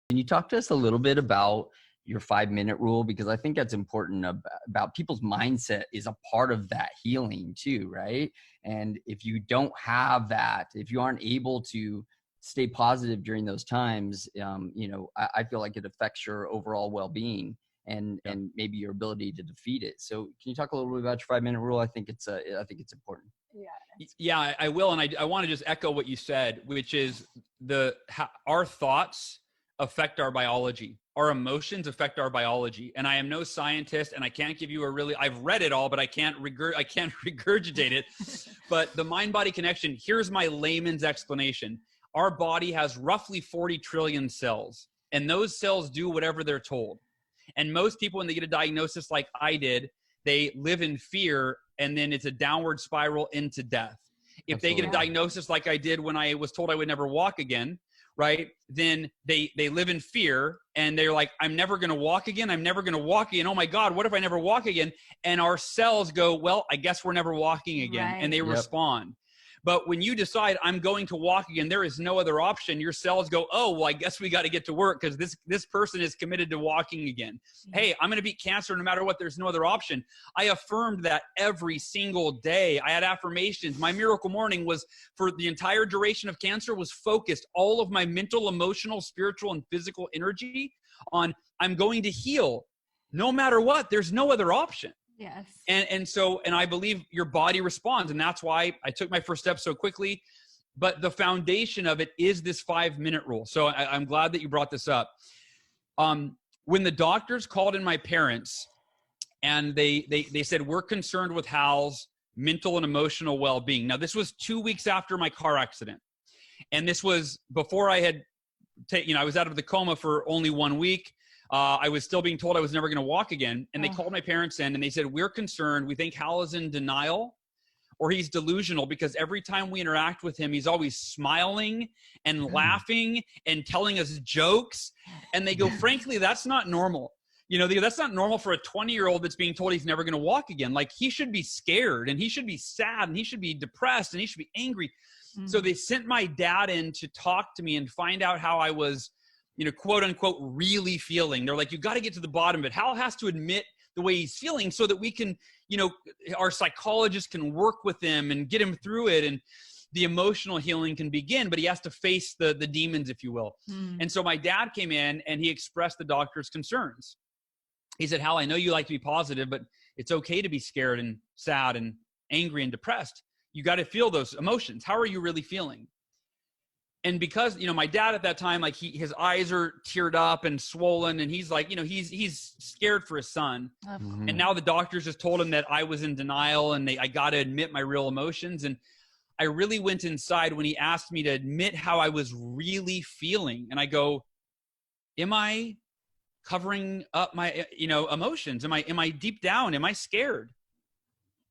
Can you talk to us a little bit about your 5-minute rule? Because I think that's important about people's mindset is a part of that healing too, right? And if you don't have that, if you aren't able to stay positive during those times, I feel like it affects your overall well-being and maybe your ability to defeat it. So can you talk a little bit about your 5-minute rule? I think it's important. Yeah, I will. And I want to just echo what you said, which is our thoughts affect our biology. Our emotions affect our biology. And I am no scientist, and I can't give you I've read it all, but I can't regurgitate it. But the mind-body connection, here's my layman's explanation. Our body has roughly 40 trillion cells, and those cells do whatever they're told. And most people, when they get a diagnosis like I did, they live in fear, and then it's a downward spiral into death. If they get a diagnosis like I did when I was told I would never walk again, right? Then they live in fear, and they're like, I'm never going to walk again. I'm never going to walk again. Oh my God, what if I never walk again? And our cells go, well, I guess we're never walking again. Right. And they respond. But when you decide I'm going to walk again, there is no other option. Your cells go, oh, well, I guess we got to get to work because this person is committed to walking again. Hey, I'm going to beat cancer no matter what. There's no other option. I affirmed that every single day. I had affirmations. My miracle morning was for the entire duration of cancer was focused. All of my mental, emotional, spiritual, and physical energy on I'm going to heal no matter what. There's no other option. Yes. And I believe your body responds. And that's why I took my first step so quickly. But the foundation of it is this 5-minute rule. So I'm glad that you brought this up. When the doctors called in my parents and they said, we're concerned with Hal's mental and emotional well-being. Now, this was 2 weeks after my car accident. And this was before I had I was out of the coma for only 1 week. I was still being told I was never going to walk again. And they called my parents in and they said, we're concerned. We think Hal is in denial or he's delusional because every time we interact with him, he's always smiling and laughing and telling us jokes. And they go, frankly, that's not normal. That's not normal for a 20-year-old that's being told he's never going to walk again. Like, he should be scared and he should be sad and he should be depressed and he should be angry. So they sent my dad in to talk to me and find out how I was, quote unquote, really feeling. They're like, you got to get to the bottom of it. Hal has to admit the way he's feeling so that we can, our psychologist can work with him and get him through it. And the emotional healing can begin, but he has to face the demons, if you will. And so my dad came in and he expressed the doctor's concerns. He said, Hal, I know you like to be positive, but it's okay to be scared and sad and angry and depressed. You got to feel those emotions. How are you really feeling? And because, my dad at that time, like his eyes are teared up and swollen and he's like, he's scared for his son. And now the doctors just told him that I was in denial and I got to admit my real emotions. And I really went inside when he asked me to admit how I was really feeling. And I go, am I covering up my, emotions? Am I deep down? Am I scared?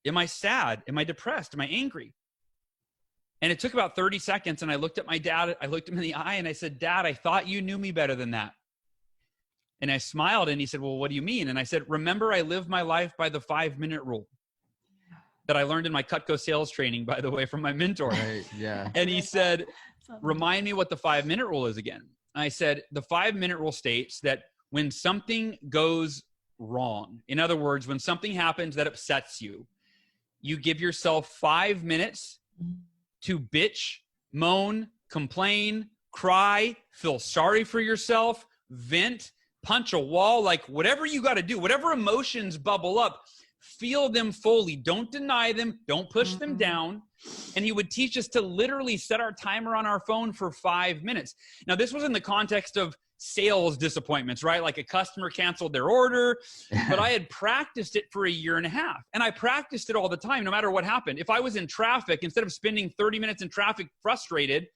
Am I sad? Am I depressed? Am I angry? And it took about 30 seconds. And I looked at my dad, I looked him in the eye and I said, Dad, I thought you knew me better than that. And I smiled and he said, well, what do you mean? And I said, remember, I live my life by the 5-minute rule that I learned in my Cutco sales training, by the way, from my mentor. Right, yeah. And he said, remind me what the 5-minute rule is again. And I said, the 5-minute rule states that when something goes wrong, in other words, when something happens that upsets you, you give yourself 5 minutes to bitch, moan, complain, cry, feel sorry for yourself, vent, punch a wall, like whatever you got to do, whatever emotions bubble up, feel them fully. Don't deny them. Don't push them down. And he would teach us to literally set our timer on our phone for 5 minutes. Now, this was in the context of sales disappointments, right? Like a customer canceled their order, but I had practiced it for 1.5 years and I practiced it all the time, no matter what happened. If I was in traffic, instead of spending 30 minutes in traffic frustrated,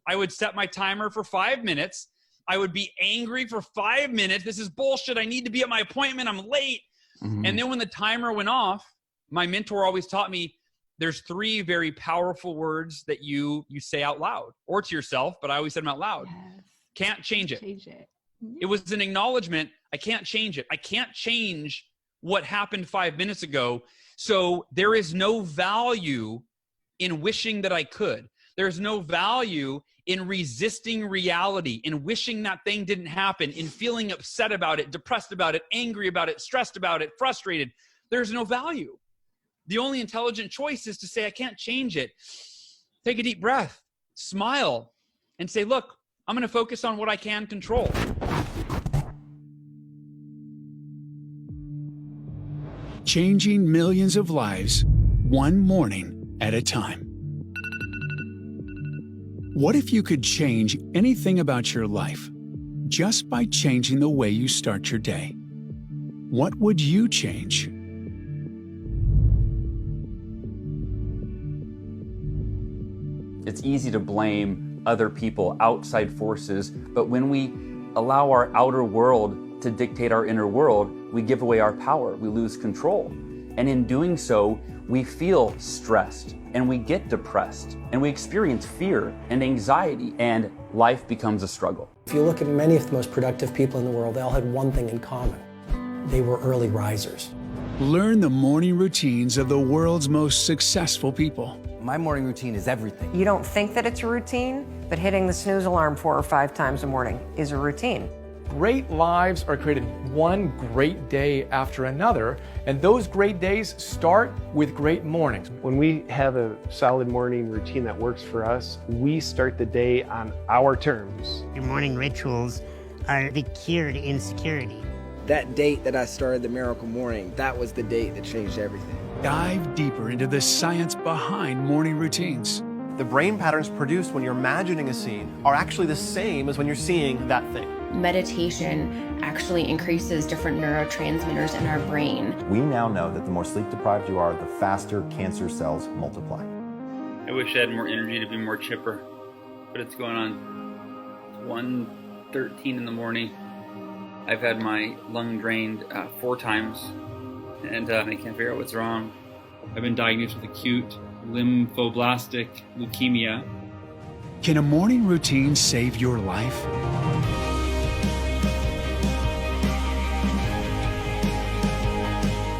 I would set my timer for 5 minutes. I would be angry for 5 minutes. This is bullshit. I need to be at my appointment. I'm late. And then when the timer went off, my mentor always taught me there's 3 very powerful words that you say out loud or to yourself, but I always said them out loud. Yes. Can't change it. Change it. It was an acknowledgement. I can't change it. I can't change what happened 5 minutes ago. So there is no value in wishing that I could. There's no value in resisting reality, in wishing that thing didn't happen, in feeling upset about it, depressed about it, angry about it, stressed about it, frustrated, there's no value. The only intelligent choice is to say, I can't change it. Take a deep breath, smile, and say, look, I'm going to focus on what I can control. Changing millions of lives, one morning at a time. What if you could change anything about your life just by changing the way you start your day? What would you change? It's easy to blame other people, outside forces, but when we allow our outer world to dictate our inner world, we give away our power, we lose control. And in doing so, we feel stressed and we get depressed and we experience fear and anxiety, and life becomes a struggle. If you look at many of the most productive people in the world, they all had one thing in common. They were early risers. Learn the morning routines of the world's most successful people. My morning routine is everything. You don't think that it's a routine, but hitting the snooze alarm 4 or 5 times a morning is a routine. Great lives are created one great day after another, and those great days start with great mornings. When we have a solid morning routine that works for us, we start the day on our terms. Your morning rituals are the cure to insecurity. That date that I started the Miracle Morning, that was the date that changed everything. Dive deeper into the science behind morning routines. The brain patterns produced when you're imagining a scene are actually the same as when you're seeing that thing. Meditation actually increases different neurotransmitters in our brain. We now know that the more sleep deprived you are, the faster cancer cells multiply. I wish I had more energy to be more chipper, but it's going on 1:13 in the morning. I've had my lung drained 4 times, and I can't figure out what's wrong. I've been diagnosed with acute lymphoblastic leukemia. Can a morning routine save your life?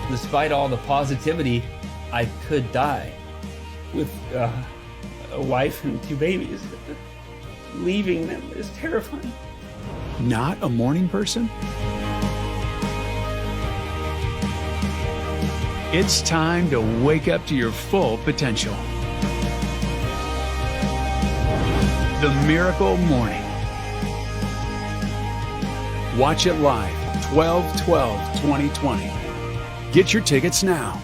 Despite all the positivity, I could die with a wife and 2 babies. Leaving them is terrifying. Not a morning person? It's time to wake up to your full potential. The Miracle Morning. Watch it live 12/12/2020. Get your tickets now.